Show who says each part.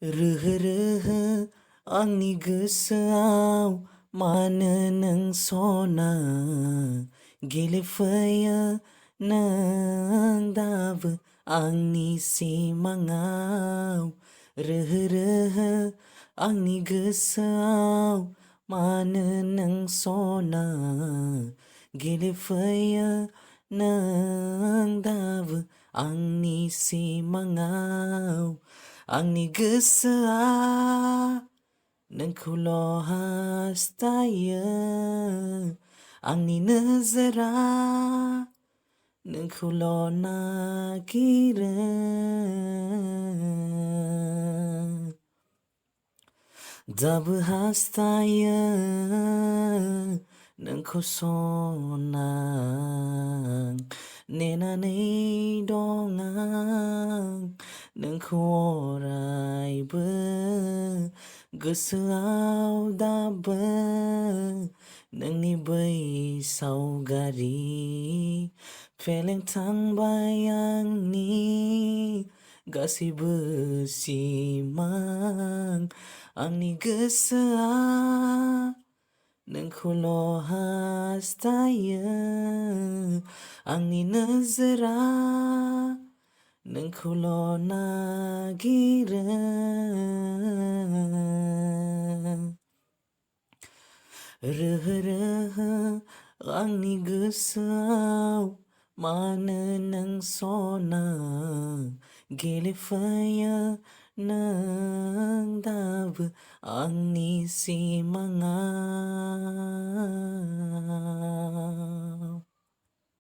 Speaker 1: रोहो रोहो आंनि गोसोआव मानो नों सना गेलेफैयो नों दाबो आंनि सिमाङाव रोहो रोहो आंनि गोसोआव मानो नों सना गेलेफैयो नों दाबो आंनि सिमाङाव आंनि गोसोआ नोंखौल' हास्थायो आंनि नोजोरा नोंखौल' नागिरो दाबो हास्थायो नोंखौ सना नेनानै दं आं नोंखौ अरायबो गोसोआव दाबो नोंनि बै सावगारि फेलें थांबाय आंनि गासैबो सिमां आंनि गोसोआ नोंखौल' हास्थायो आंनि नोजोरा नोंखौल' नागिरो रोहो रोहो आंनि गोसोआव मानो नों सना गेलेफैयो नों दाबो आंनि सिमाङाव